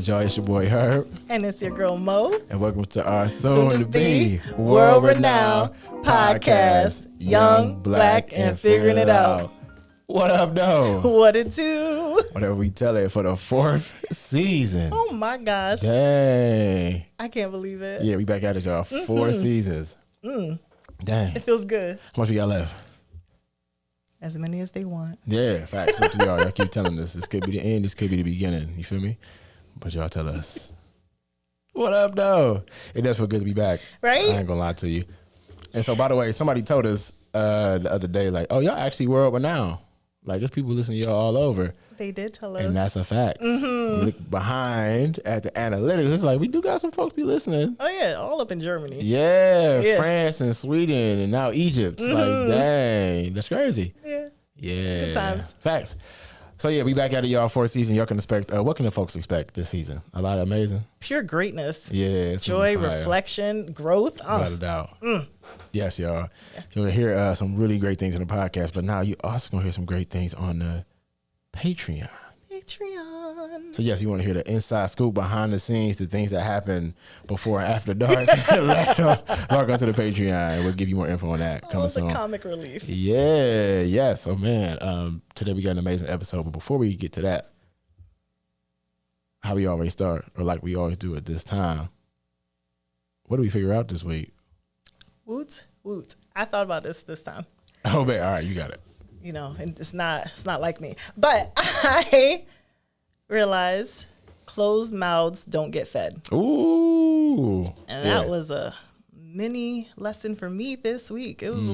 is y'all. It's your boy Herb. And it's your girl Mo. And welcome to our soon-to-be world-renowned podcast, Young, Black, and Figuring It Out. What up, though? What it do? Whatever we tell it for the 4th season. Oh my gosh. Dang. I can't believe it. Yeah, we back at it, y'all. 4 seasons. Dang. It feels good. How much we got left? As many as they want. Yeah, facts. Up to y'all. Y'all keep telling us. This could be the end. This could be the beginning. You feel me? But y'all tell us. What up, though? It does feel good to be back. Right? I ain't gonna lie to you. And so, by the way, somebody told us the other day, like, oh, y'all actually world-renowned. Like, there's people listening to y'all all over. They did tell us. And that's a fact. You look behind at the analytics. It's like, we do got some folks be listening. Oh, yeah. All up in Germany. Yeah. France and Sweden and now Egypt. It's like, dang. That's crazy. Yeah. Yeah. Good times. Facts. So, yeah, we back at it, y'all, 4th season. Y'all can expect, what can the folks expect this season? A lot of amazing? Pure greatness. Yeah. It's joy, reflection, growth. Without a doubt. Yes, y'all. You're going to hear some really great things in the podcast, but now you also going to hear some great things on the Patreon. So, yes, you want to hear the inside scoop behind the scenes, the things that happen before and after dark. Log on to the Patreon, and we'll give you more info on that coming soon. The comic relief. Yeah, yes. Oh, man. Today we got an amazing episode, but before we get to that, how we always start, or like we always do at this time, what do we figure out this week? Woot. I thought about this time. Oh, man. All right, you got it. You know, and it's not like me. But I realized closed mouths don't get fed. Ooh. And that was a mini lesson for me this week. It was a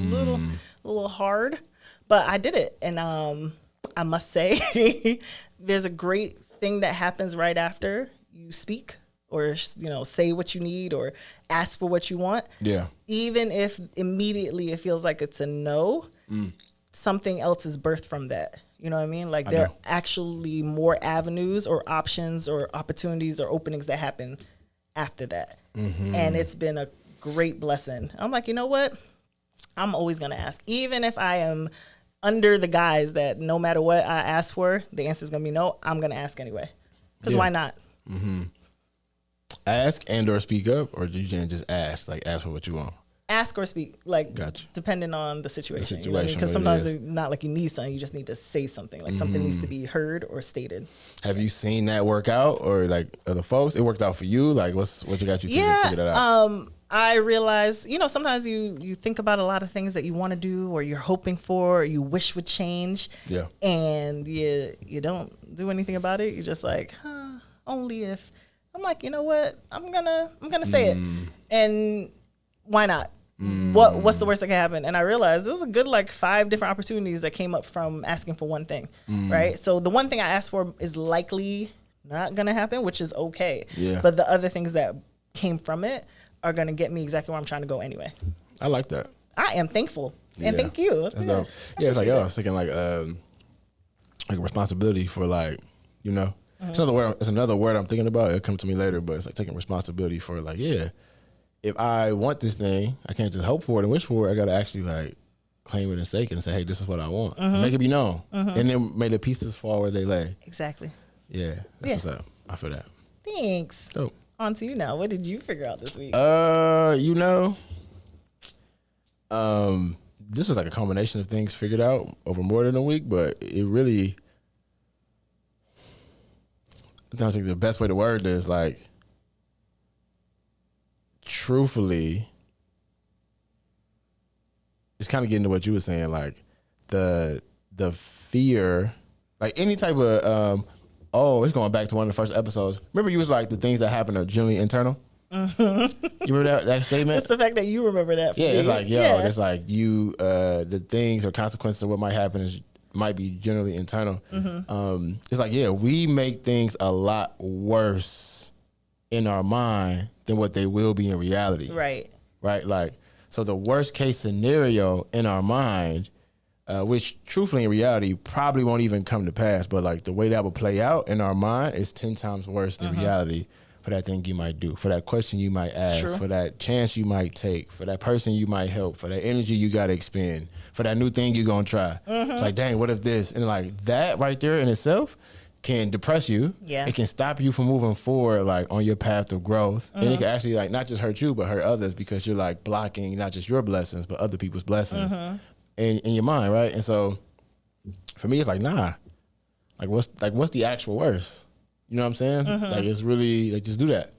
little hard, but I did it. And I must say, there's a great thing that happens right after you speak or, you know, say what you need or ask for what you want. Yeah. Even if immediately it feels like it's a no, something else is birthed from that. You know what I mean? Like there are actually more avenues or options or opportunities or openings that happen after that. And it's been a great blessing. I'm like, you know what? I'm always going to ask. Even if I am under the guise that no matter what I ask for, the answer is going to be no, I'm going to ask anyway. Because why not? Ask and or speak up, or you can just ask for what you want? Ask or speak, depending on the situation. You know what I mean? Because sometimes it's not like you need something, you just need to say something. Like something needs to be heard or stated. Have you seen that work out, or like other folks? It worked out for you? Like what you got you to figure that out? I realize, you know, sometimes you think about a lot of things that you want to do or you're hoping for or you wish would change. Yeah. And you don't do anything about it. You're just like, only if. I'm like, you know what? I'm gonna say it. And why not? What's the worst that can happen? And I realized there was a good 5 different opportunities that came up from asking for one thing, right? So the one thing I asked for is likely not gonna happen, which is okay. Yeah. But the other things that came from it are gonna get me exactly where I'm trying to go anyway. I like that. I am thankful, and thank you. Yeah, it's like I was thinking like responsibility for you know. It's another word I'm thinking about. It'll come to me later, but it's like taking responsibility for if I want this thing, I can't just hope for it and wish for it. I got to actually claim it and stake it and say, hey, this is what I want. Make it be known. And then may the pieces fall where they lay. Exactly. Yeah. That's what's up. I feel that. Thanks. Dope. On to you now. What did you figure out this week? You know, this was like a combination of things figured out over more than a week, but it really, I think the best way to word this, truthfully, it's kind of getting to what you were saying, the fear, any type of, it's going back to one of the first episodes. Remember you was like, the things that happen are generally internal? You remember that statement? It's the fact that you remember that. It's like, it's like you, the things or consequences of what might happen might be generally internal. It's like, we make things a lot worse in our mind than what they will be in reality. Right. So the worst case scenario in our mind, which truthfully in reality probably won't even come to pass, but the way that will play out in our mind is 10 times worse than reality for that thing you might do, for that question you might ask, for that chance you might take, for that person you might help, for that energy you got to expend, for that new thing you're going to try. It's like, dang, what if this? And that right there in itself can depress you. Yeah. It can stop you from moving forward, like on your path of growth. And it can actually like not just hurt you, but hurt others because you're like blocking not just your blessings, but other people's blessings in your mind, right? And so for me, it's like, nah, what's the actual worst? You know what I'm saying? Like, it's really like, just do that.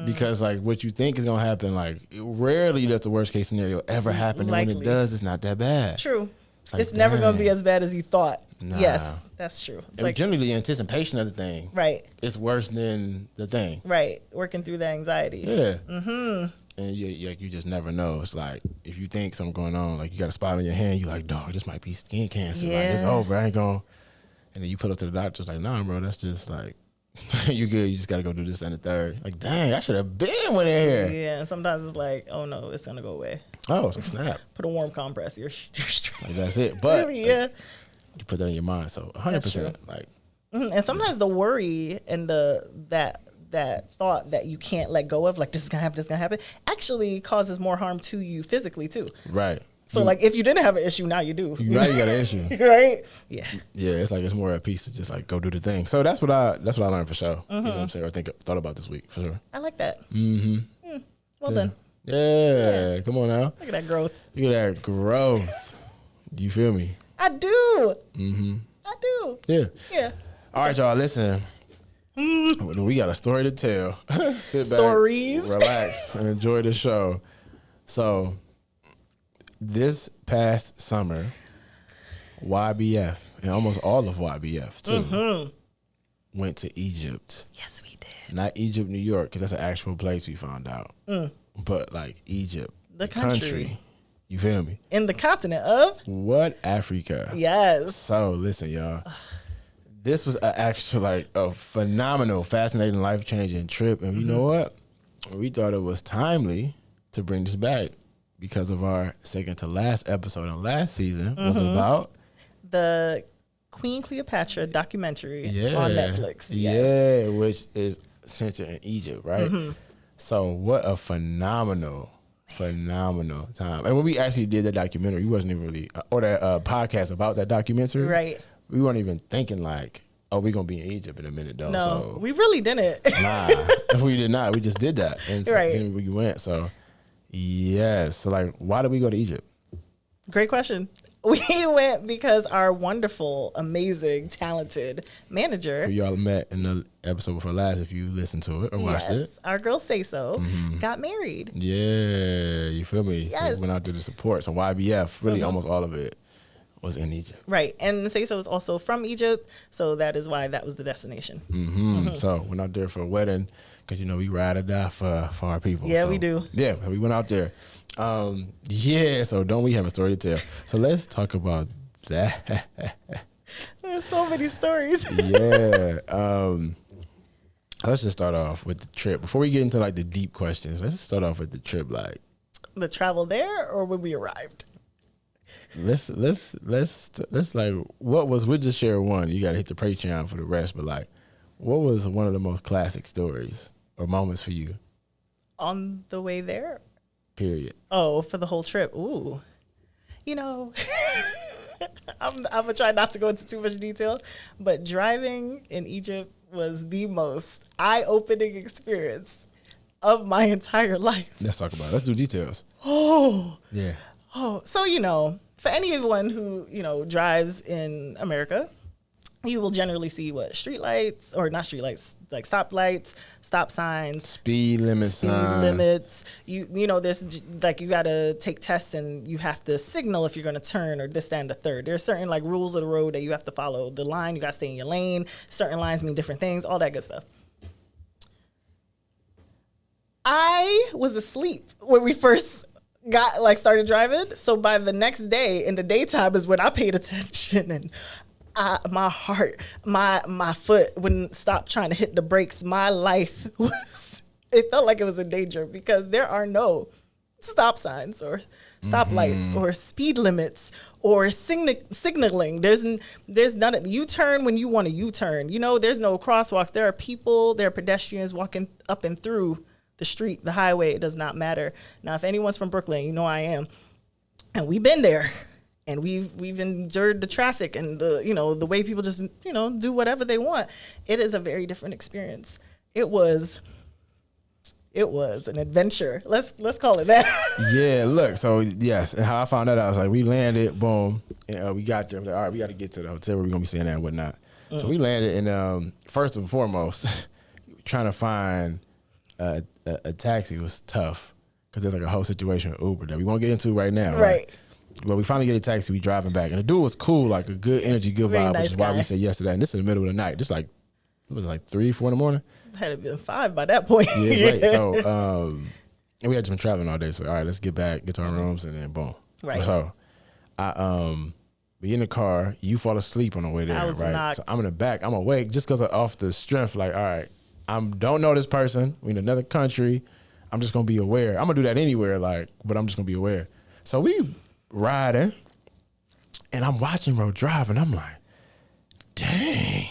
Because like what you think is gonna happen, like rarely does the worst case scenario ever happen. And when it does, it's not that bad. True. Like, it's never gonna be as bad as you thought. Nah. Yes, that's true. It's like generally the anticipation of the thing, right? It's worse than the thing, right? Working through the anxiety. Yeah. And you just never know. It's like if you think something going on, like you got a spot on your hand, you like, dog, this might be skin cancer. Yeah. Like it's over. I ain't going. And then you pull up to the doctor, it's like, nah, bro, that's just like. You good. You just got to go do this and the third. Like, dang, I should have been with it here. Yeah, and sometimes it's like, oh no, it's going to go away. Oh, it's a snap. Put a warm compress. You're straight. Like, that's it. But yeah. Like, you put that in your mind. So 100%. Like, and sometimes the worry and that thought that you can't let go of, like this is going to happen, actually causes more harm to you physically too. Right. So like if you didn't have an issue, now you do. Now you got an issue. Right? Yeah. Yeah, it's like it's more at peace to just like go do the thing. So that's what I learned for sure. You know what I'm saying? Or thought about this week for sure. I like that. Well done. Yeah. Come on now. Look at that growth. Look at that growth. Do you feel me? I do. I do. Yeah. Yeah. All right, y'all. Listen. We got a story to tell. Sit back, Stories. relax, and enjoy the show. So. This past summer, YBF, and almost all of YBF, too, went to Egypt. Yes, we did. Not Egypt, New York, because that's an actual place we found out. But, like, Egypt. The country. You feel me? In the continent of? What? Africa. Yes. So, listen, y'all. This was a phenomenal, fascinating, life-changing trip. And you know what? We thought it was timely to bring this back. Because of our second to last episode on last season was about the Queen Cleopatra documentary on Netflix. Yeah, which is centered in Egypt, right? So what a phenomenal time. And when we actually did that documentary, we wasn't even really, or that podcast about that documentary. Right. We weren't even thinking like, oh, we're going to be in Egypt in a minute though. No, so, we really didn't. Nah, we did not. We just did that. And so then we went, so. Yes. So, like, why did we go to Egypt? Great question. We went because our wonderful, amazing, talented manager, who y'all met in the episode before last, if you listened to it or watched it, our girl Say So, got married. Yeah, you feel me? Yes. So we went out there to support. So YBF, really almost all of it was in Egypt. Right. And Say So is also from Egypt, so that is why that was the destination. So went out there for a wedding. Because, we ride or die for our people. Yeah, so, we do. Yeah, we went out there. So don't we have a story to tell? So let's talk about that. There's so many stories. Yeah. Let's just start off with the trip. Before we get into, like, the deep questions, let's just start off with the trip, like. The travel there or when we arrived? Let's like, we'll just share one. You got to hit the Patreon for the rest, but, like, what was one of the most classic stories or moments for you? On the way there? Period. Oh, for the whole trip. Ooh. I'm going to try not to go into too much detail, but driving in Egypt was the most eye-opening experience of my entire life. Let's talk about it. Let's do details. Oh. Yeah. Oh, so, for anyone who, drives in America, you will generally see street lights, or not street lights, like stop lights, stop signs, speed limits. There's like, you got to take tests and you have to signal if you're going to turn or this, that, and the third. There's certain like rules of the road that you have to follow. The line, you got to stay in your lane. Certain lines mean different things, all that good stuff. I was asleep when we first started driving. So by the next day in the daytime is when I paid attention, and my heart, my foot wouldn't stop trying to hit the brakes. My life it felt like it was in danger because there are no stop signs or stop lights or speed limits or signaling. There's none of U-turn when you want to U-turn. There's no crosswalks. There are people, there are pedestrians walking up and through the street, the highway. It does not matter. Now, if anyone's from Brooklyn, I am. And we've been there. and we've endured the traffic and the way people just do whatever they want. It is a very different experience. It was an adventure. Let's call it that. Yeah, look. So yes, and how I found that out, I was like, we landed, boom, and we got there. Like, all right, we got to get to the hotel where we're gonna be staying at and whatnot. So we landed, and first and foremost, trying to find a taxi was tough because there's like a whole situation with Uber that we won't get into right now. Right. But we finally get a taxi. We driving back, and the dude was cool, like a good energy, good Very vibe, nice which is why guy. we said yesterday. And this is in the middle of the night. This like it was like 3, 4 in the morning. Had it been 5 by that point. Yeah, right. So and we had been traveling all day. So all right, let's get back, get to our rooms, and then boom. Right. So we in the car. You fall asleep on the way there. I was right. knocked. So I'm in the back. I'm awake just because off the strength. Like all right, don't know this person. We in another country. I'm just gonna be aware. I'm gonna do that anywhere. Like, but I'm just gonna be aware. So we riding. And I'm watching bro drive, and I'm like, dang,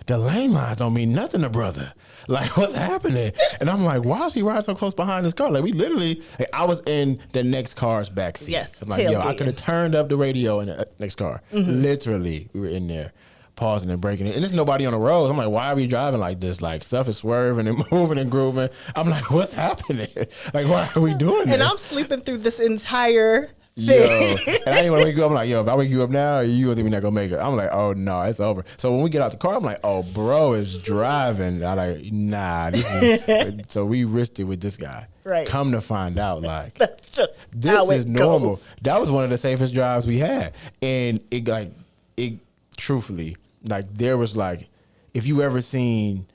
the lane lines don't mean nothing to brother. Like, what's happening? And I'm like, why is he riding so close behind this car? Like, we literally, like, I was in the next car's backseat. Yes, I'm like, yo, I tailgating. could have turned up the radio in the next car. Literally, we were in there, pausing and breaking it. And there's nobody on the road. I'm like, why are we driving like this? Like, stuff is swerving and moving and grooving. I'm like, what's happening? Like, why are we doing this? And I'm sleeping through this entire Yo, thing. and I didn't want to wake you up. I'm like, yo, if I wake you up now, you think we're not gonna make it? I'm like, oh no, it's over. So when we get out the car, I'm like, oh, bro is driving. I'm like, nah. This is, so we risked it with this guy. Right. Come to find out, like, That's just this how is it normal. goes. That was one of the safest drives we had, and it truthfully, like, there was like, if you ever seen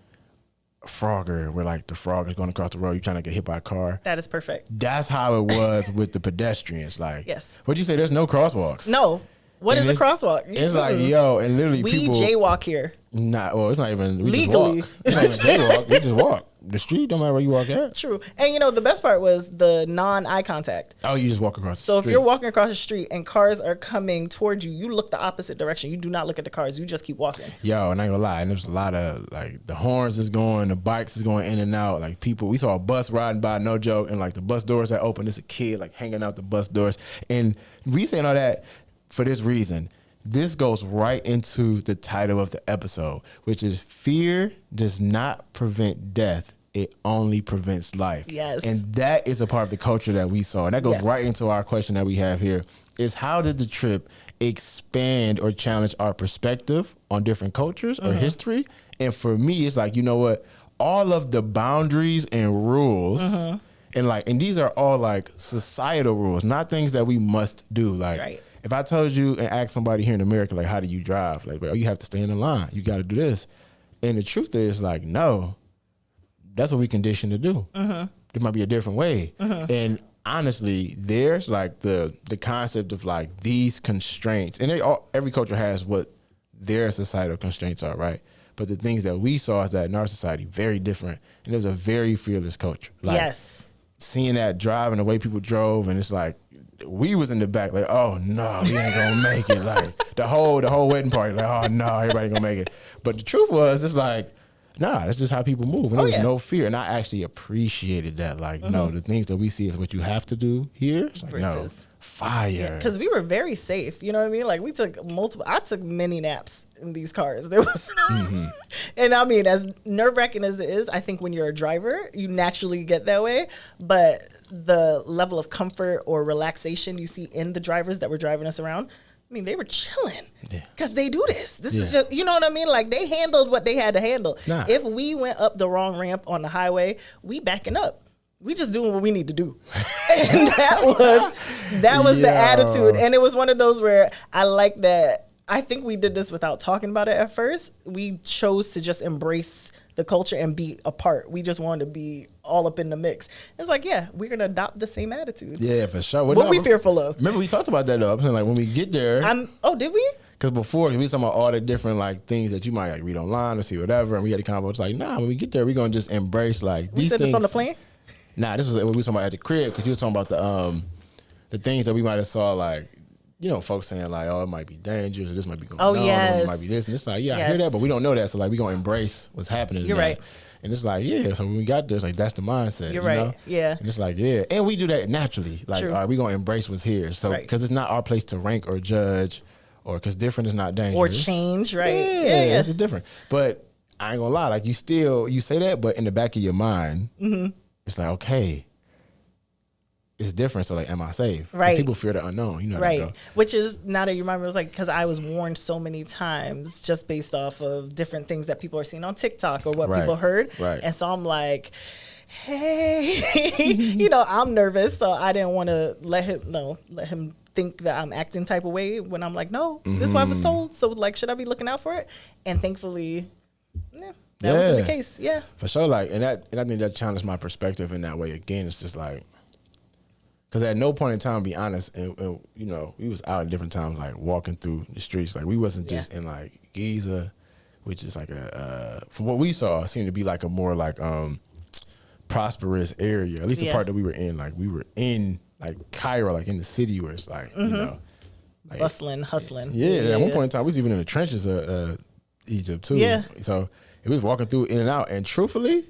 Frogger, where like the frog is going across the road, you trying to get hit by a car. That is perfect. That's how it was with the pedestrians. Like, Yes. What'd you say? There's no crosswalks. No. What And is a it's- crosswalk? It's like, yo, and literally we people. jaywalk here. Well, it's not even. We Legally. Just walk. It's not even jaywalk. We just walk. The street don't matter where you walk at. True. And the best part was the non-eye contact. Oh, you just walk across the So street. if you're walking across the street and cars are coming towards you, you look the opposite direction. You do not look at the cars. You just keep walking. Yo, and I ain't gonna lie, and there's a lot of, like, the horns is going, the bikes is going in and out. Like, people, we saw a bus riding by, no joke, and, like, the bus doors that open, there's a kid, like, hanging out the bus doors. And we saying all that for this reason. This goes right into the title of the episode, which is fear does not prevent death. It only prevents life. Yes. And that is a part of the culture that we saw. And that goes Yes. right into our question that we have here is how did the trip expand or challenge our perspective on different cultures or history? And for me, it's like, you know what? All of the boundaries and rules and these are all like societal rules, not things that we must do. Like, Right. if I told you and asked somebody here in America, like, how do you drive? Like, well, you have to stay in the line. You got to do this. And the truth is, like, no, that's what we conditioned to do. There might be a different way. And honestly, there's like the concept of like these constraints, and every culture has what their societal constraints are, right? But the things that we saw is that in our society, very different. And it was a very fearless culture. Like, Yes. seeing that drive and the way people drove, and it's like, we was in the back like, oh no, we ain't gonna make it. Like the whole wedding party, like, oh no, everybody gonna make it. But the truth was, it's like, nah, that's just how people move. And there was no fear. And I actually appreciated that. Like, no, the things that we see is what you have to do here. It's like, no, Versus- fire. Because we were very safe. You know what I mean? Like, I took many naps in these cars. There was, and I mean, as nerve wracking as it is, I think when you're a driver, you naturally get that way. But the level of comfort or relaxation you see in the drivers that were driving us around, I mean, they were chilling because they do this. This is just, you know what I mean? Like, they handled what they had to handle. Nah. If we went up the wrong ramp on the highway, we backing up. We just doing what we need to do. And that was the attitude. And it was one of those where I like that. I think we did this without talking about it at first. We chose to just embrace the culture and be a part. We just wanted to be all up in the mix. It's like, yeah, we're going to adopt the same attitude. Yeah, for sure. What we fearful of? Remember, we talked about that though. I'm saying, like, when we get there. Did we? Because before, we was talking about all the different like things that you might like read online or see whatever. And we had a convo. It's like, nah, when we get there, we're going to just embrace like We these said things. this on the plane? Nah, this was what we were talking about at the crib, because you were talking about the things that we might have saw like you know, folks saying like, oh, it might be dangerous, or this might be going Oh, on, or yes. it might be this, and it's like, yeah, I Yes. hear that, but we don't know that, so like we gonna embrace what's happening. You're in that. right. And it's like, yeah, so when we got there, it's like that's the mindset. You're you right. know? Yeah. And it's like, yeah, and we do that naturally. Like, True. all right, we gonna embrace what's here. So Right. because it's not our place to rank or judge, or because different is not dangerous Or change, right? Yeah, it's different. But I ain't gonna lie, like you say that, but in the back of your mind, it's like, okay, it's different. So like, am I safe? 'Cause Right. people fear the unknown. You know how Right. that go. Which is, now that you remember, it was like, because I was warned so many times just based off of different things that people are seeing on TikTok or what Right. people heard. Right. And so I'm like, hey, you know, I'm nervous. So I didn't want to let him think that I'm acting type of way when I'm like, no, this is what I was told. So like, should I be looking out for it? And thankfully, that wasn't the case. Yeah. For sure. Like, and I think that challenged my perspective in that way. Again, it's just like, because at no point in time, to be honest, and you know, we was out at different times, like walking through the streets. Like we wasn't just in like Giza, which is like from what we saw, seemed to be like a more like prosperous area. At least the part that we were in. Like we were in like Cairo, like in the city where it's like, you know, like, Bustling, hustling. Yeah, at one point in time, we was even in the trenches of Egypt too. Yeah. So it was walking through in and out, and truthfully,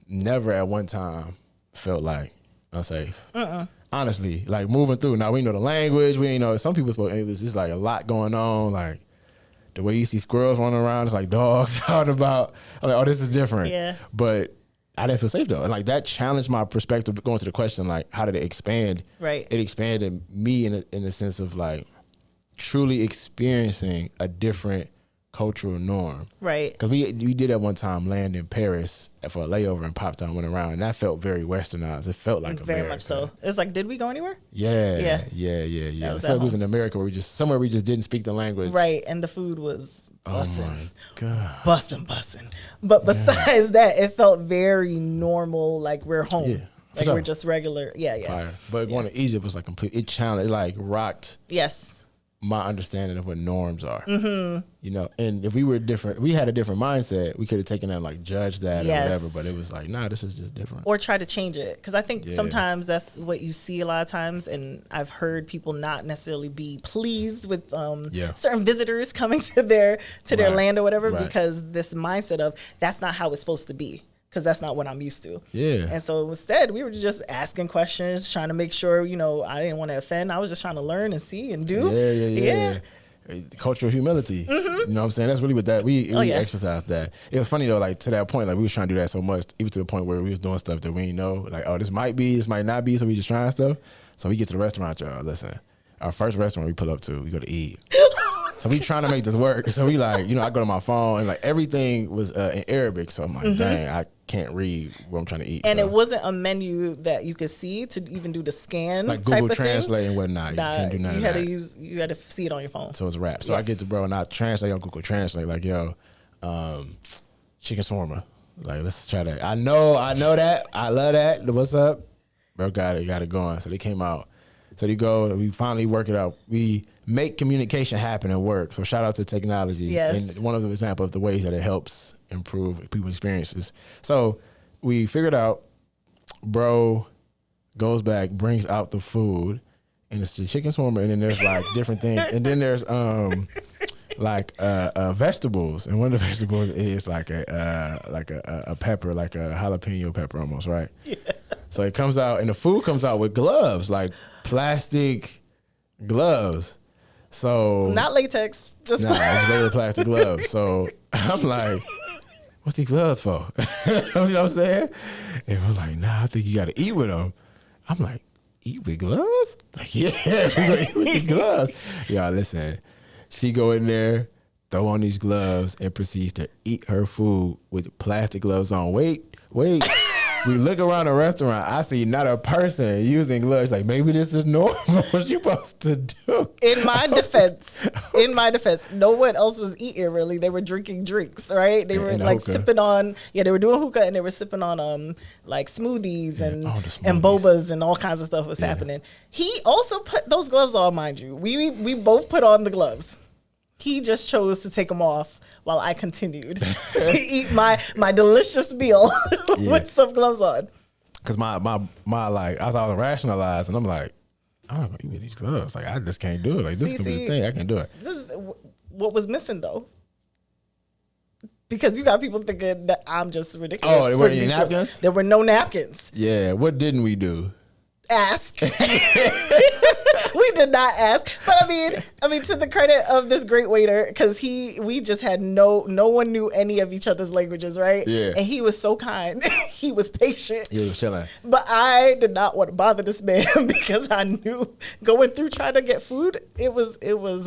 never at one time felt like unsafe. Honestly, like moving through. Now we know the language. We ain't know some people spoke English. It's like a lot going on. Like the way you see squirrels running around, it's like dogs out about. I'm like, oh, this is different. Yeah. But I didn't feel safe though, and like that challenged my perspective. Going to the question, like, how did it expand? Right. It expanded me in the sense of like truly experiencing a different cultural norm. Right. Because we did at one time land in Paris for a layover and popped out and went around, and that felt very westernized. It felt like Very America. much so. It's like, did we go anywhere? Yeah. Yeah. It was felt like at we was home. in America where we just didn't speak the language. Right. And the food was bussin'. Oh my God. Bussin'. But besides that, it felt very normal, like we're home. Yeah, for Like sure. we're just regular. Yeah. Fire. But going to Egypt was like complete. It challenged. It like rocked Yes. my understanding of what norms are. You know, and if we were different, we had a different mindset, we could have taken that and like judged that Yes. or whatever. But it was like, nah, this is just different. Or try to change it. Because I think Yeah. sometimes that's what you see a lot of times. And I've heard people not necessarily be pleased with certain visitors coming to their Right. land or whatever, Right. because this mindset of that's not how it's supposed to be. Because that's not what I'm used to. Yeah. And so instead, we were just asking questions, trying to make sure, you know, I didn't want to offend. I was just trying to learn and see and do. Yeah. Cultural humility. You know what I'm saying? That's really what that we exercised that. It was funny though, like to that point, like we was trying to do that so much, even to the point where we was doing stuff that we didn't know. Like, oh, this might be, this might not be, so we just trying stuff. So we get to the restaurant, y'all. Listen, our first restaurant we pull up to, we go to eat. So we trying to make this work. So we like, you know, I go to my phone and like everything was in Arabic. So I'm like, dang, I can't read what I'm trying to eat. And so. it wasn't a menu that you could see to even do the scan like type Google of Translate thing. and whatnot. Nah, You can't do none you of had that. you had to see it on your phone. So it's a wrap. So I get to bro and I translate on Google Translate like, yo, chicken shawarma. Like, let's try that. I know that. I love that. What's up? Bro got it going. So they came out. So they go, we finally work it out. We make communication happen and work. So shout out to technology. Yes. And one of the examples of the ways that it helps improve people's experiences. So we figured out, bro goes back, brings out the food, and it's the chicken shawarma, and then there's like different things. And then there's like vegetables. And one of the vegetables is like a pepper, like a jalapeno pepper almost, right? Yeah. So it comes out, and the food comes out with gloves, like plastic gloves. So Not latex, just nah, it's regular plastic gloves. So I'm like, what's these gloves for? You know what I'm saying? And we're like, nah, I think you got to eat with them. I'm like, eat with gloves? Like, yeah, we gonna eat with the gloves. Y'all, listen, she go in there, throw on these gloves, and proceeds to eat her food with plastic gloves on. Wait. We look around the restaurant. I see not a person using gloves. Like, maybe this is normal. What you supposed to do? In my defense, no one else was eating really. They were drinking drinks, right? They were And like hookah. sipping on, they were doing hookah and they were sipping on like smoothies and the smoothies. and bobas and all kinds of stuff was happening. He also put those gloves on, mind you. We both put on the gloves. He just chose to take them off while I continued to eat my delicious meal with some gloves on. Cause my like I was rationalized, and I'm like, I'm not gonna eat with these gloves. Like I just can't do it. Like this could be the thing. I can do it. This is what was missing though. Because you got people thinking that I'm just ridiculous. Oh, there weren't any napkins? There were no napkins. Yeah, what didn't we do? Ask. We did not ask, but I mean, to the credit of this great waiter, because we just had no one knew any of each other's languages, right? Yeah. And he was so kind. He was patient. He was chilling. But I did not want to bother this man because I knew going through trying to get food, it was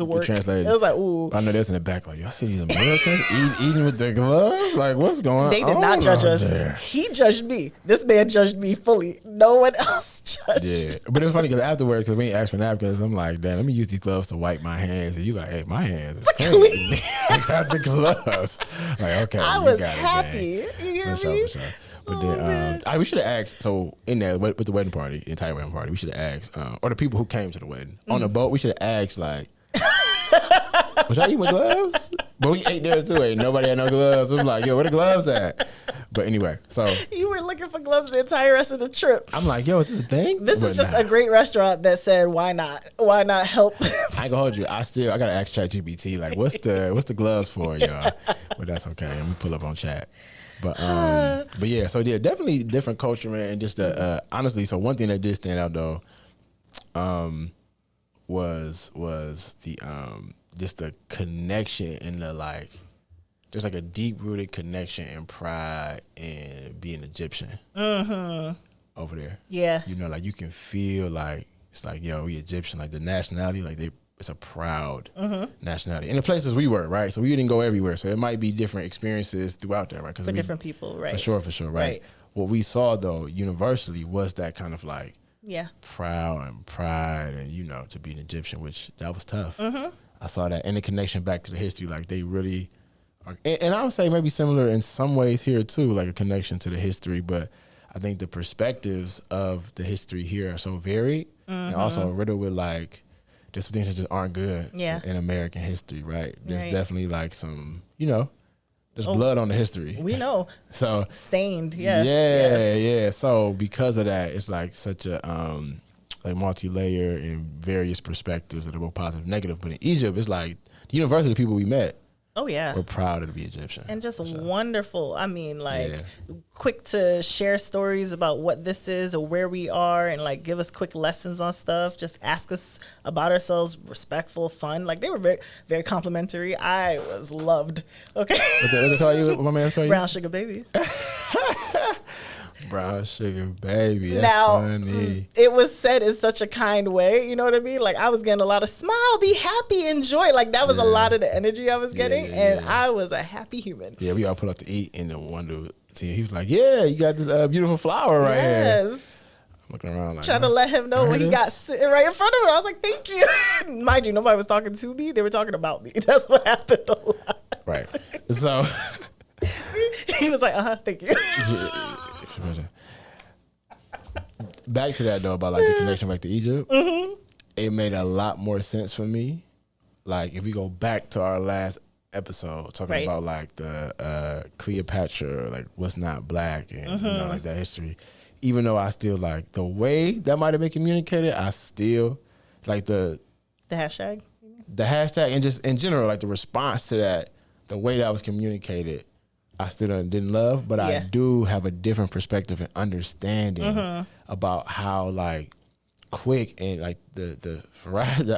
work. Translated. It was like, ooh. I know this in the back, like, y'all see these Americans eating with their gloves? Like, what's going on? They did not judge us. There? He judged me. This man judged me fully. No one else judged. Yeah, but it's funny because afterwards, because when you ask for napkins, I'm like, damn, let me use these gloves to wipe my hands. And you like, hey, my hands is clean. I got the gloves. Like, okay, I was happy. You hear me? For sure. But then, we should have asked. So in there with the wedding party, the entire wedding party, we should have asked, or the people who came to the wedding on the boat, we should have asked like, was y'all eating with gloves? But we ate there too. Ain't nobody had no gloves. I was like, yo, where the gloves at? But anyway, so you were looking for gloves the entire rest of the trip. I'm like, yo, is this a thing? This is just a great restaurant that said, why not? Why not help? I ain't gonna hold you. I gotta ask ChatGPT, like, what's the gloves for, y'all? But that's okay. Let me pull up on chat. But yeah, so yeah, definitely different culture, man. And just honestly, so one thing that did stand out though, was the just the connection and the like. There's like a deep rooted connection and pride in being Egyptian over there. Yeah, you know, like you can feel like it's like, yo, we Egyptian, like the nationality, like it's a proud nationality. And the places we were, right? So we didn't go everywhere, so it might be different experiences throughout there, right? For different people, right? For sure, right? What we saw though, universally, was that kind of like proud and pride, and you know, to be an Egyptian, which that was tough. I saw that, and the connection back to the history, like they really. And I would say maybe similar in some ways here too, like a connection to the history. But I think the perspectives of the history here are so varied, and also riddled with like just some things that just aren't good in American history, right? There's definitely like some, you know, there's blood on the history. We know. So stained, yes. Yeah. So because of that, it's like such a like multi-layer and various perspectives that are both positive and negative. But in Egypt, it's like the university people we met. Oh, yeah. We're proud to be Egyptian. And just wonderful. I mean, like, quick to share stories about what this is or where we are, and, like, give us quick lessons on stuff. Just ask us about ourselves, respectful, fun. Like, they were very, very complimentary. I was loved. Okay. What's they call you? What my man call you? Brown sugar baby. Brown sugar baby. That's funny. It was said in such a kind way. You know what I mean? Like, I was getting a lot of smile, be happy, enjoy. Like, that was a lot of the energy I was getting. And I was a happy human. Yeah, we all pulled up to eat, and then one dude, he was like, yeah, you got this beautiful flower right here. Yes. I'm looking around like, trying to let him know when he got sitting right in front of me. I was like, thank you. Mind you, nobody was talking to me. They were talking about me. That's what happened a lot. Right. So. He was like, thank you. Back to that though, about like the connection back to Egypt, it made a lot more sense for me. Like if we go back to our last episode talking about like the Cleopatra, like what's not black, and you know, like that history, even though I still like the way that might have been communicated, I still like the hashtag, and just in general, like the response to that, the way that was communicated, I still didn't love, but I do have a different perspective and understanding about how like quick and like the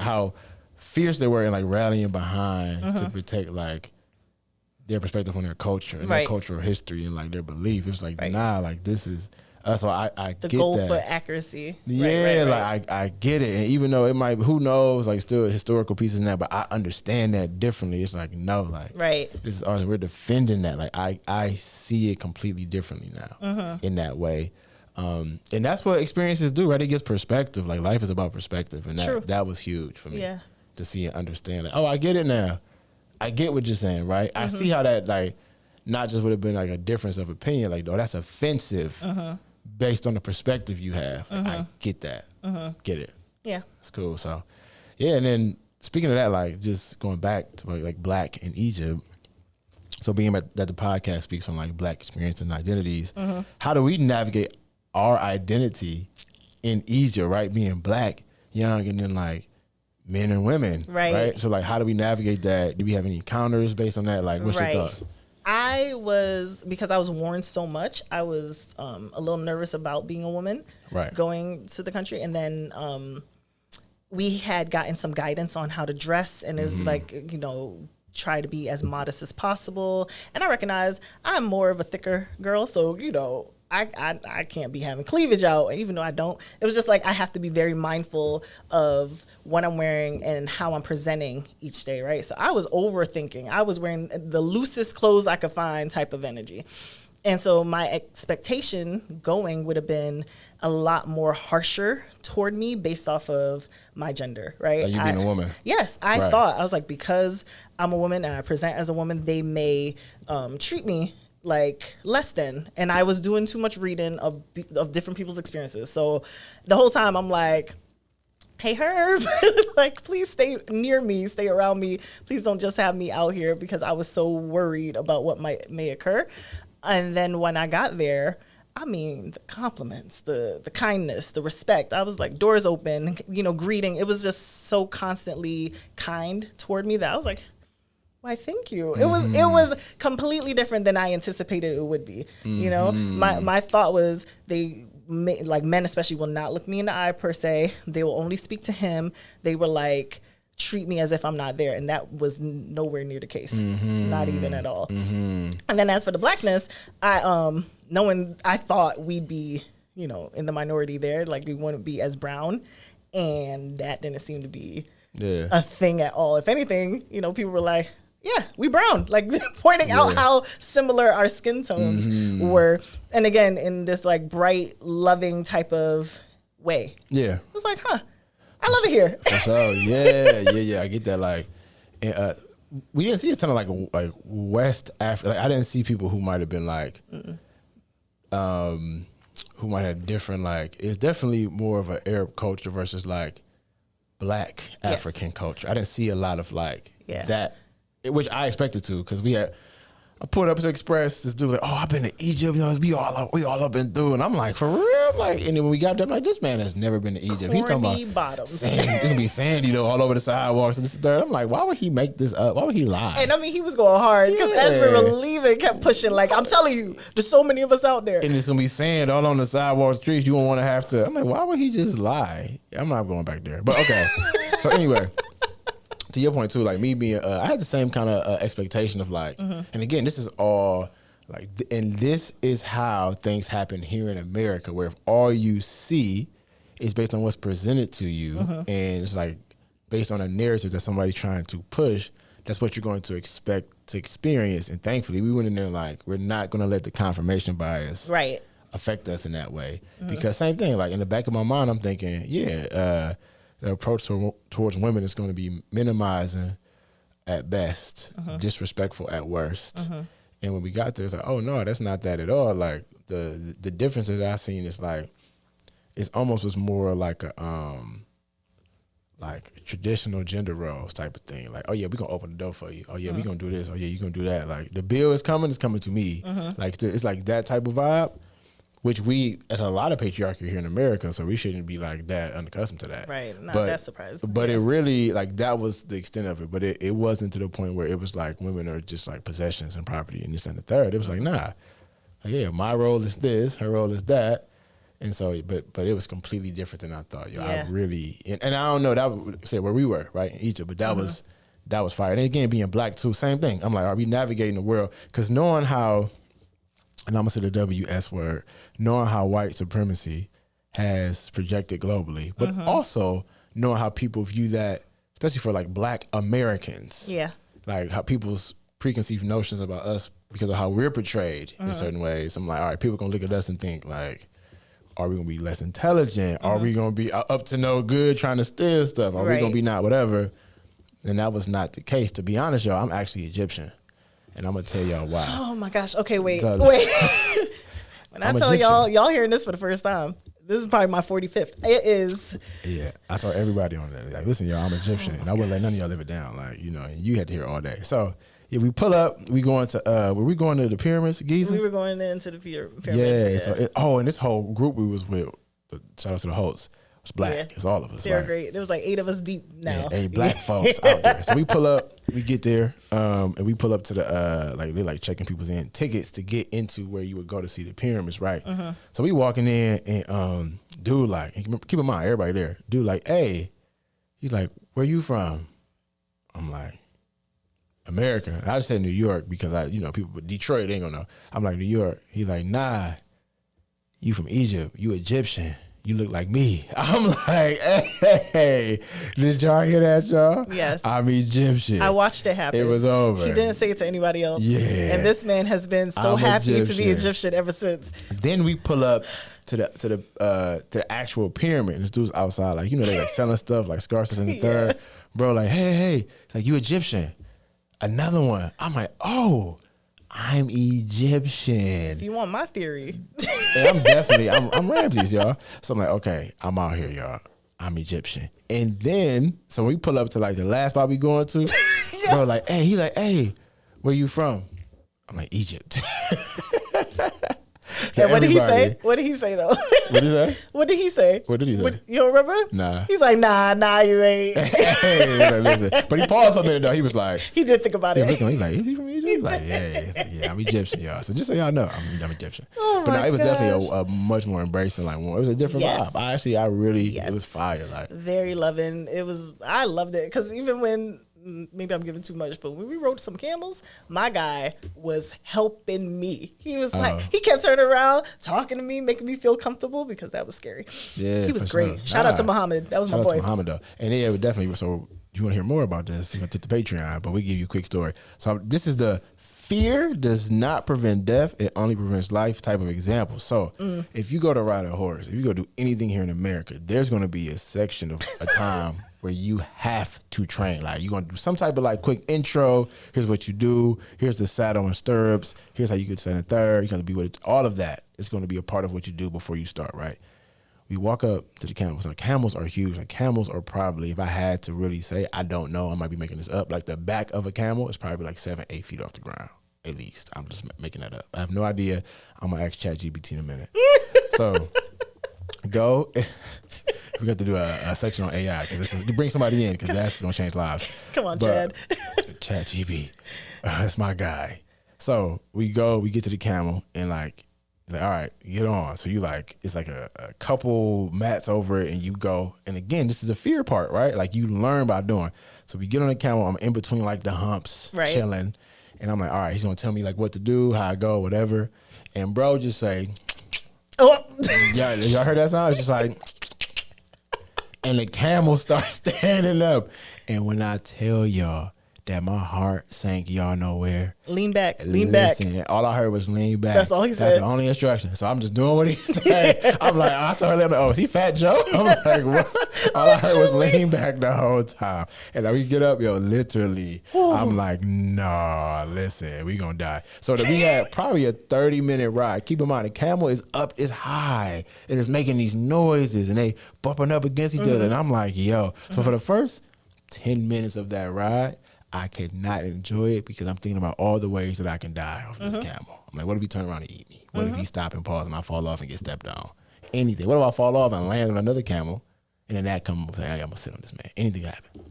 how fierce they were in like rallying behind to protect like their perspective on their culture and their cultural history and like their belief. It was like nah, like this is so I the get goal that. For accuracy. Yeah, like I get it, and even though it might, who knows, like still historical pieces in that, but I understand that differently. It's like no, like this is ours, and we're defending that. Like I see it completely differently now in that way, and that's what experiences do, right? It gives perspective. Like life is about perspective, and that was huge for me to see and understand. Like, oh, I get it now. I get what you're saying, right? I see how that like not just would have been like a difference of opinion, like oh, that's offensive. Based on the perspective you have. I get that. Get it. Yeah. It's cool. So, yeah. And then speaking of that, like just going back to like black in Egypt. So being that the podcast speaks on like black experience and identities, how do we navigate our identity in Egypt, right? Being black, young, and then like men and women, right? So like, how do we navigate that? Do we have any encounters based on that? Like, what's your thoughts? Because I was warned so much, I was a little nervous about being a woman, going to the country. And then we had gotten some guidance on how to dress, and is like, you know, try to be as modest as possible. And I recognize I'm more of a thicker girl, so, you know, I can't be having cleavage out, even though I don't. It was just like I have to be very mindful of what I'm wearing and how I'm presenting each day, right? So I was overthinking. I was wearing the loosest clothes I could find type of energy. And so my expectation going would have been a lot more harsher toward me based off of my gender, right? Like you being a woman. Yes, I thought. I was like, because I'm a woman and I present as a woman, they may treat me like less than. And I was doing too much reading of different people's experiences. So the whole time I'm like, hey, Herb, like, please stay near me, stay around me. Please don't just have me out here, because I was so worried about what may occur. And then when I got there, I mean, the compliments, the kindness, the respect. I was like, doors open, you know, greeting. It was just so constantly kind toward me that I was like, why, thank you. It was completely different than I anticipated it would be. You know, my thought was like men especially will not look me in the eye per se. They will only speak to him. They were like, treat me as if I'm not there. And that was nowhere near the case. Not even at all. And then as for the blackness, I thought we'd be, you know, in the minority there, like we wouldn't be as brown. And that didn't seem to be a thing at all. If anything, you know, people were like, yeah, we brown, like pointing out how similar our skin tones were. And again, in this like bright, loving type of way. Yeah. It was like, huh, I love it here. So yeah, I get that. Like, we didn't see a ton of like West Africa. Like, I didn't see people who might have been like, who might have different, like, it's definitely more of an Arab culture versus like Black African culture. I didn't see a lot of like that. Which I expected to, because I pulled up to Express, this dude was like, oh, I've been to Egypt, you know, we all up and through. And I'm like, for real? Like, and then when we got there, I'm like, this man has never been to Egypt. He's talking about bottoms. It's gonna be sandy though, all over the sidewalks and this and that. I'm like, why would he make this up? Why would he lie? And I mean, he was going hard, because as we were leaving, kept pushing, like, I'm telling you, there's so many of us out there. And it's gonna be sand all on the sidewalk streets. You won't want to have to. I'm like, why would he just lie? I'm not going back there. But okay. So anyway. To your point too, like me being, I had the same kind of expectation of like, and again, this is all like, and this is how things happen here in America, where if all you see is based on what's presented to you, and it's like based on a narrative that somebody's trying to push, that's what you're going to expect to experience. And thankfully, we went in there like, we're not going to let the confirmation bias affect us in that way, because same thing, like in the back of my mind, I'm thinking, the approach towards women is going to be minimizing at best, disrespectful at worst. And when we got there, it's like, oh no, that's not that at all. Like the difference that I seen is like, it's almost was more like a like traditional gender roles type of thing. Like, oh yeah, we're gonna open the door for you. Oh yeah, we're gonna do this. Oh yeah, you're gonna do that. Like the bill is coming, it's coming to me. Like it's like that type of vibe. Which there's a lot of patriarchy here in America, so we shouldn't be like that unaccustomed to that. Right, not that surprising. But it really, like, that was the extent of it. But it wasn't to the point where it was like women are just like possessions and property and this and the third. It was like, nah, like, yeah, my role is this, her role is that. And so, but it was completely different than I thought. I really, and I don't know, that would say where we were, right, in Egypt, but that was fire. And again, being Black too, same thing. I'm like, are we navigating the world? Because knowing how, and I'm gonna say the WS word, knowing how white supremacy has projected globally, but also knowing how people view that, especially for like Black Americans. Yeah. Like how people's preconceived notions about us because of how we're portrayed in certain ways. I'm like, all right, people gonna look at us and think like, are we gonna be less intelligent? Are we gonna be up to no good trying to steal stuff? Are we gonna be not whatever? And that was not the case. To be honest, y'all, I'm actually Egyptian. And I'm gonna tell y'all why. Oh my gosh. Okay, wait. When I tell y'all hearing this for the first time, this is probably my 45th. It is. Yeah, I told everybody on that. Like, listen, y'all, I'm Egyptian, and I wouldn't let none of y'all live it down. Like, you know, and you had to hear it all day. So yeah, we pull up. We going to. Were we going to the pyramids, Giza? We were going into the pyramids. Yeah. So and this whole group we was with, shout out to the hosts, It's black. Yeah. It's all of us. They're right? great. There was like 8 of us deep now. Yeah, 8 black folks out there. So we pull up, we get there, and we pull up to the like they're like checking people's in tickets to get into where you would go to see the pyramids, right? So we walking in, and dude like, keep in mind everybody there. Dude like, hey, he's like, where you from? I'm like, America. And I just said New York because people, but Detroit they ain't gonna know. I'm like, New York. He's like, nah, you from Egypt? You Egyptian? You look like me. I'm like, hey, did y'all hear that, y'all? Yes. I'm Egyptian. I watched it happen. It was over. He didn't say it to anybody else. Yeah. And this man has been so I'm happy to be Egyptian. Egyptian ever since. Then we pull up to the actual pyramid. And this dude's outside, like, they like selling stuff like scarces in the third. Bro, like, hey, like, you Egyptian. Another one. I'm like, oh, I'm Egyptian. If you want my theory. And I'm Ramses, y'all. So I'm like, okay, I'm out here, y'all. I'm Egyptian. And then, so we pull up to like the last spot we going to, bro, like, hey, he like, hey, where you from? I'm like, Egypt. And what did he say? What did he say though? What did he say? What did he say? What did he say? You don't remember? Nah. He's like, nah, you ain't. Hey, like, listen. But he paused for a minute though. He was like, He did think about it. he's like, is he from Egypt? He's like, yeah, I'm Egyptian, y'all. So just so y'all know, I'm Egyptian. Oh but my no, it was gosh. definitely a much more embracing, like, one. It was a different Yes. vibe. I really, Yes. it was fire. Like, Very loving. I loved it because even when, maybe I'm giving too much, but when we rode some camels, my guy was helping me. He was like, he kept turning around, talking to me, making me feel comfortable because that was scary. yeah, He was for great. sure. Shout out to Muhammad. That was Shout my out to boy. Muhammad though. And yeah, it would definitely. So you want to hear more about this? You got to the Patreon, but we give you a quick story. So this is the fear does not prevent death; it only prevents life type of example. So if you go to ride a horse, if you go do anything here in America, there's going to be a section of a time where you have to train. Like, you're going to do some type of like quick intro. Here's what you do. Here's the saddle and stirrups. Here's how you get to in third. You're going to be with it. All of that is going to be a part of what you do before you start, right? We walk up to the camels. Like, camels are huge. Like, camels are probably, if I had to really say, I don't know, I might be making this up. Like, the back of a camel is probably like 7-8 feet off the ground, at least. I'm just making that up. I have no idea. I'm going to ask ChatGPT in a minute. So, go. We got to do a section on AI because this is to bring somebody in because that's going to change lives. Come on, Chad. ChatGPT. That's my guy. So, we get to the camel and like, all right, get on. So you like, it's like a couple mats over it and you go. And again, this is the fear part, right? Like, you learn by doing. So we get on the camel. I'm in between like the humps, Right. chilling. And I'm like, all right, he's going to tell me like what to do, how I go, whatever. And bro just say, Oh, y'all heard that sound? It's just like, and the camel starts standing up. And when I tell y'all that my heart sank y'all know where. lean back. Listen, all I heard was lean back. That's all he That's said. the only instruction. So I'm just doing what he said. I'm like, I told him, oh, is he Fat Joe? I'm like, what? All I heard was lean back the whole time. And then we get up, literally. I'm like, nah, listen, we gonna die. So that we had probably a 30-minute ride. Keep in mind, the camel is up, it's high, and it's making these noises, and they bumping up against each other. And I'm like, yo. So for the first 10 minutes of that ride, I could not enjoy it because I'm thinking about all the ways that I can die off this camel. I'm like, what if he turn around and eat me? What if he stop and pause and I fall off and get stepped on? Anything. What if I fall off and land on another camel and then that come up and say, hey, I'm gonna sit on this man? Anything happen?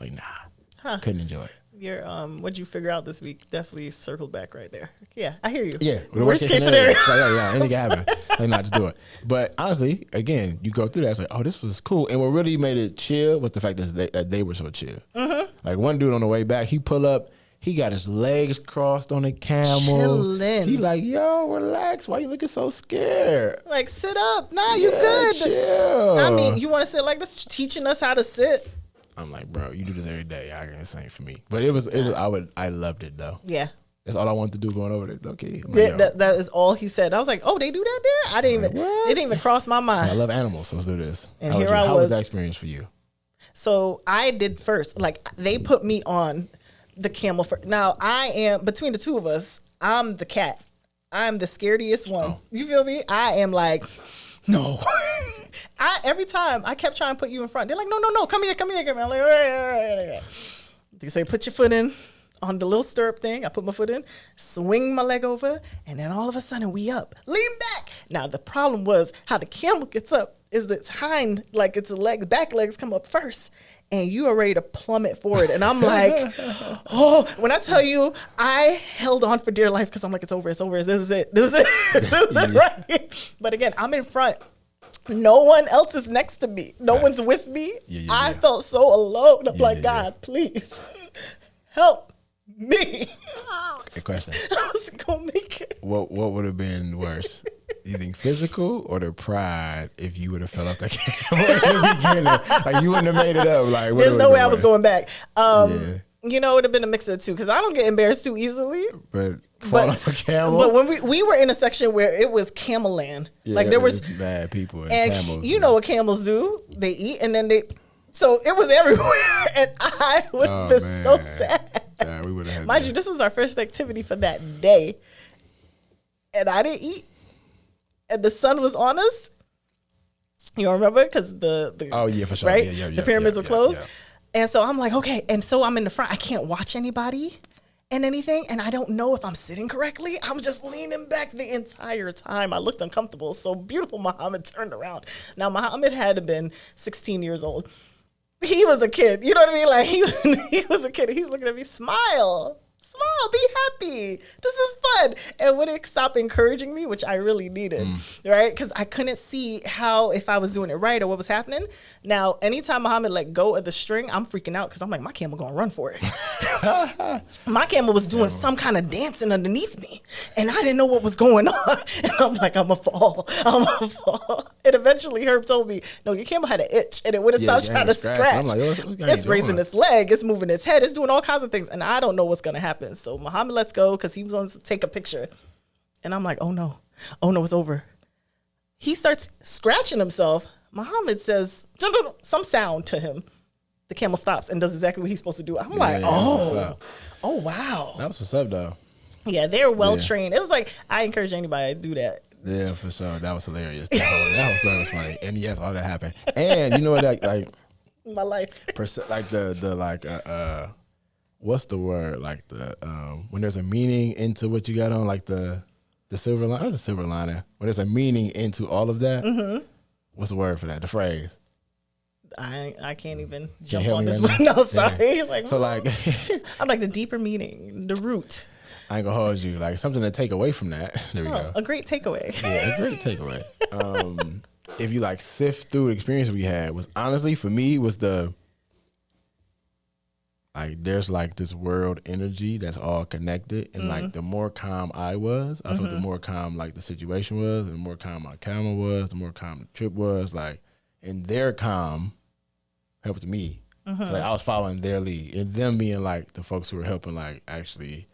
Like, nah. Couldn't enjoy it. Your what'd you figure out this week? Definitely circled back right there. Yeah, I hear you. Yeah. The worst case scenario. Yeah, anything can happen. Like, not just do it. But honestly, again, you go through that, it's like, oh, this was cool. And what really made it chill was the fact that they were so chill. Like, one dude on the way back, he pull up, he got his legs crossed on the camel. Chillin'. He like, yo, relax. Why you looking so scared? Like, sit up. Nah, you good. Chill. I mean, you want to sit like this, teaching us how to sit. I'm like, bro, you do this every day. I can't say for me. But I loved it though. Yeah. That's all I wanted to do going over there. Okay. That is all he said. I was like, oh, they do that there? It didn't even cross my I mind. love animals, so let's do this. And how here was I how was. was that experience for you? So I did first. Like, they put me on the camel first. Now, I am, between the two of us, I'm the cat. I'm the scarediest one. Oh. You feel me? I am like, no. Every time I kept trying to put you in front. They're like, no, come here. I'm like, all right. They say, put your foot in on the little stirrup thing. I put my foot in, swing my leg over, and then all of a sudden we up. Lean back. Now, the problem was how the camel gets up. is its hind, like its legs, back legs come up first. And you are ready to plummet forward. And I'm like, oh, when I tell you, I held on for dear life because I'm like, it's over. This is it. This is it, right? But again, I'm in front. No one else is next to me. No one's with me. I felt so alone. I'm like, God, please help me. Good question. I was going to make it. What would have been worse? You think physical or the pride if you would have fell off the camera in the beginning? Like, you wouldn't have made it up. Like, there's no way I was going back. You know, it would have been a mix of the two because I don't get embarrassed too easily. But fall off a camel? But when we were in a section where it was camel land. Like, there was bad people and camels. You know what camels do? They eat and then so it was everywhere. And I would have been so sad. Yeah, we would have had Mind you, this was our first activity for that day. And I didn't eat. And the sun was on us. You remember? Because the oh, yeah, for sure. Right? Yeah, the pyramids were closed. Yeah. And so I'm like, okay. And so I'm in the front. I can't watch anybody and anything. And I don't know if I'm sitting correctly. I'm just leaning back the entire time. I looked uncomfortable. So beautiful Muhammad turned around. Now, Muhammad had to have been 16 years old. He was a kid. You know what I mean? Like, he was a kid. He's looking at me, smile, be happy. This is fun. And would it stop encouraging me, which I really needed, right? Because I couldn't see how, if I was doing it right or what was happening. Now, anytime Muhammad let go of the string, I'm freaking out because I'm like, my camel going to run for it. My camel was doing some kind of dancing underneath me. And I didn't know what was going on. And I'm like, I'm going to fall. And eventually Herb told me, no, your camel had an itch and it would have stopped trying to scratch. I'm like, it's raising its leg. It's moving its head. It's doing all kinds of things. And I don't know what's going to happen. So Muhammad lets go because he wants to take a picture. And I'm like, oh no, it's over. He starts scratching himself. Muhammad says some sound to him. The camel stops and does exactly what he's supposed to do. I'm like, oh wow. That was what's up though. Yeah, they're well trained. It was like, I encourage anybody to do that. Yeah, for sure. That was hilarious. That was funny. And yes, all that happened. And you know what, like my life. Like what's the word? Like when there's a meaning into what you got on, like the silver line, the silver liner. When there's a meaning into all of that, what's the word for that? The phrase. I can't even jump on this one. No, sorry. Like, so like, I'm like the deeper meaning, the root. I ain't gonna hold you. Like something to take away from that. There we go. A great takeaway. Yeah, a great takeaway. If you like sift through the experience we had, was honestly for me was like there's like this world energy that's all connected, and like the more calm I was, I felt the more calm like the situation was, and the more calm my camera was, the more calm the trip was. Like, and their calm helped me. So like I was following their lead, and them being like the folks who were helping like actually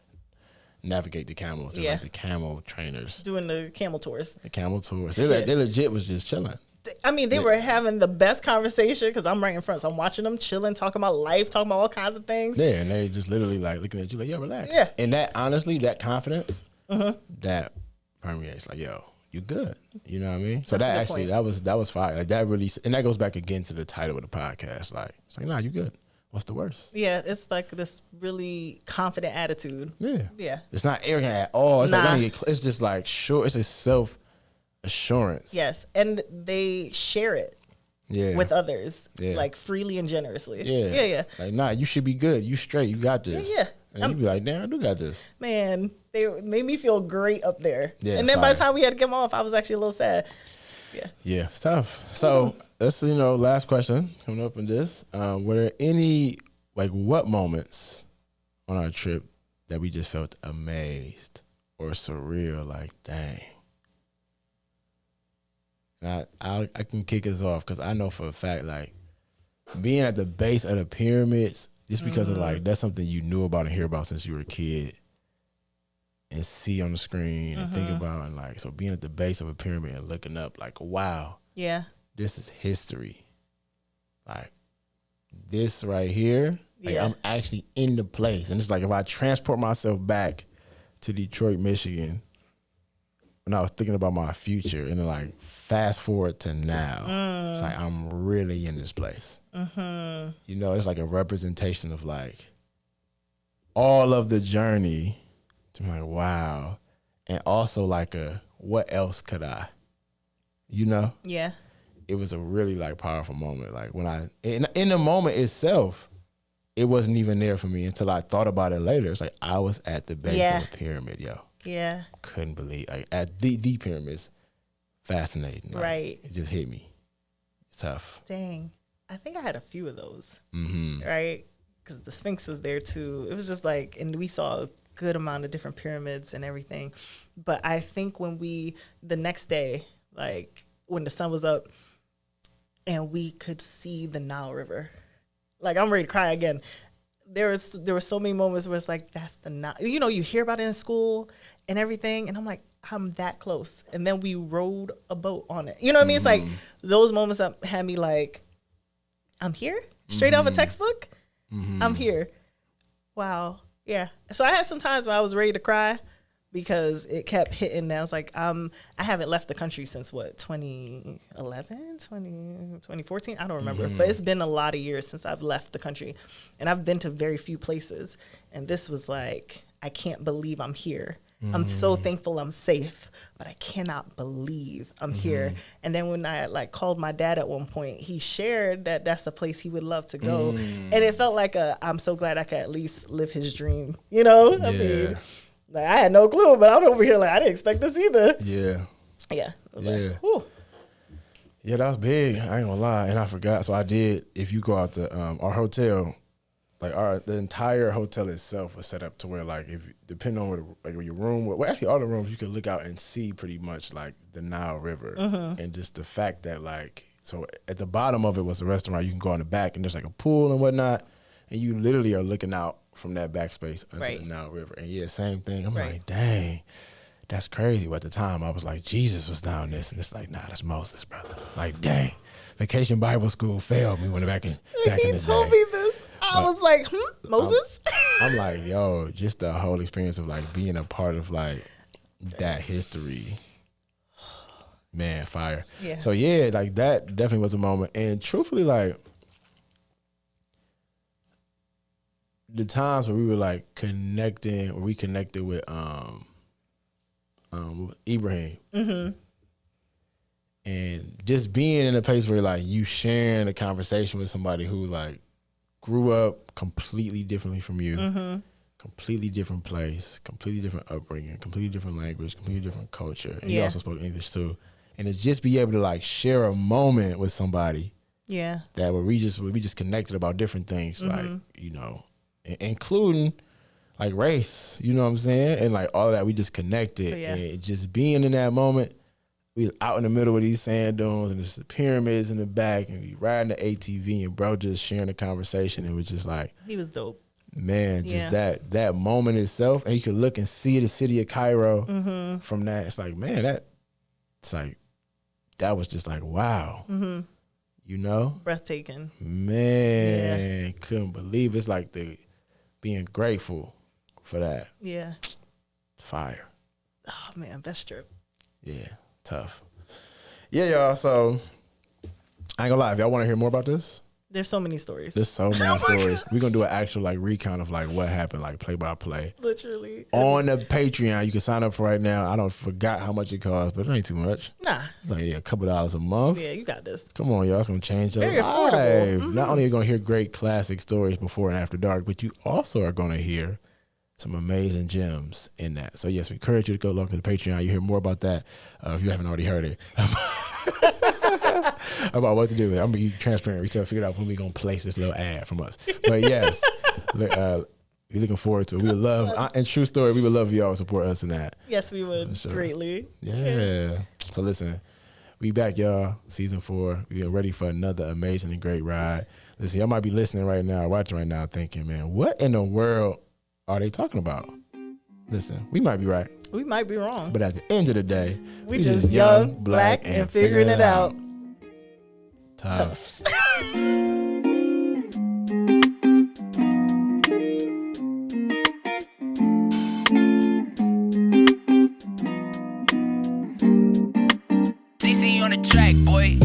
navigate the camels. They're like the camel trainers doing the camel tours. The camel tours. They legit was just chilling. I mean, they were having the best conversation because I'm right in front. So I'm watching them chilling, talking about life, talking about all kinds of things. Yeah, and they just literally like looking at you like, yo, relax. Yeah. And that, honestly, that confidence, that permeates like, yo, you good. You know what I mean? So that actually, that was fire. Like that really, and that goes back again to the title of the podcast. Like, it's like, nah, you good. What's the worst? Yeah, it's like this really confident attitude. Yeah. Yeah. It's not arrogant at all. It's like, it's just like, sure, it's a self-assurance. Yes, and they share it with others, like freely and generously. Yeah. Like, nah, you should be good. You straight. You got this. Yeah. And you be like, damn, I do got this. Man, they made me feel great up there. Yeah, and then by the time we had to get them off, I was actually a little sad. Yeah. Yeah, it's tough. So that's, last question coming up in this. Were there any, like, what moments on our trip that we just felt amazed or surreal, like, dang. I can kick us off because I know for a fact, like, being at the base of the pyramids, just because of, like, that's something you knew about and hear about since you were a kid and see on the screen and think about, and, like, so being at the base of a pyramid and looking up, like, wow. Yeah. This is history. Like, this right here, like, I'm actually in the place. And it's like, if I transport myself back to Detroit, Michigan, and I was thinking about my future, and then, like, fast forward to now, it's like, I'm really in this place. It's like a representation of, like, all of the journey to be like, wow. And also, like, what else could I? Yeah. it was a really like powerful moment. Like when in the moment itself, it wasn't even there for me until I thought about it later. It's like I was at the base of the pyramid, yo. Yeah. Couldn't believe like at the pyramids. Fascinating. Like, right. It just hit me. It's tough. Dang. I think I had a few of those. Mm-hmm. Right? Because the Sphinx was there too. It was just like, and we saw a good amount of different pyramids and everything. But I think when the next day, like when the sun was up and we could see the Nile River, like I'm ready to cry again. There were so many moments where it's like, that's the Nile. You know, you hear about it in school and everything. And I'm like, I'm that close. And then we rode a boat on it. You know what I mean? It's like those moments that had me like, I'm here, straight out of a textbook. I'm here. Wow. Yeah. So I had some times where I was ready to cry because it kept hitting. And I was like, I haven't left the country since what, 2011, 2014? I don't remember. But it's been a lot of years since I've left the country. And I've been to very few places. And this was like, I can't believe I'm here. I'm so thankful I'm safe, but I cannot believe I'm here. And then when I like called my dad at one point, he shared that that's a place he would love to go. And it felt like I'm so glad I could at least live his dream. You know? I mean, like I had no clue, but I'm over here like I didn't expect this either. Yeah. Yeah. Yeah. Like, yeah, that was big. I ain't gonna lie. And I forgot. So I did, if you go out to our hotel, like the entire hotel itself was set up to where like depending on where your room, well actually all the rooms you could look out and see pretty much like the Nile River, and just the fact that like so at the bottom of it was a restaurant. You can go in the back and there's like a pool and whatnot, and you literally are looking out from that backspace into the Nile River. And yeah, same thing. I'm like, dang, that's crazy. But at the time I was like, Jesus was down this, and it's like, nah, that's Moses, brother. Like, dang, Vacation Bible School failed me when back in the day. He told me this. I was like, Moses? I'm like, yo, just the whole experience of like being a part of like that history. Man, fire. Yeah. So yeah, like that definitely was a moment. And truthfully, like the times where we were like we connected with Ibrahim. And just being in a place where like you sharing a conversation with somebody who like grew up completely differently from you, completely different place, completely different upbringing, completely different language, completely different culture. And he also spoke English too. And to just be able to like share a moment with somebody, that where we just connected about different things, like, you know, including like race, you know what I'm saying? And like all of that, we just connected. And just being in that moment, we was out in the middle of these sand dunes and there's the pyramids in the back, and we riding the ATV, and bro just sharing the conversation. It was just like, he was dope. Man, just that moment itself, and you could look and see the city of Cairo from that. It's like, man, that was just like, wow, you know, breathtaking. Man, couldn't believe it's like being grateful for that. Yeah, fire. Oh man, best trip. Yeah. Tough. Yeah, y'all. So I ain't gonna lie. If y'all want to hear more about this, there's so many stories. There's so many stories. We're gonna do an actual like recount of like what happened, like play by play. Literally. On the Patreon, you can sign up for right now. I don't forgot how much it costs, but it ain't too much. Nah. It's like a couple $2 a month. Yeah, you got this. Come on, y'all. It's gonna change your life. Affordable. Not only are you gonna hear great classic stories before and after dark, but you also are gonna hear some amazing gems in that. So yes, we encourage you to go look to the Patreon. You hear more about that if you haven't already heard it. About what to do with it. I'm gonna be transparent. We still figure out when we gonna place this little ad from us. But yes, we're looking forward to it. We would love, and true story, we would love y'all to support us in that. Yes, we would. Sure. Greatly. Yeah. So listen, we back, y'all. Season 4. We are ready for another amazing and great ride. Listen, y'all might be listening right now, watching right now, thinking, man, what in the world are they talking about? Listen, we might be right. We might be wrong. But at the end of the day, we just young, black, and figuring it out. Tough. DC on the track, boy.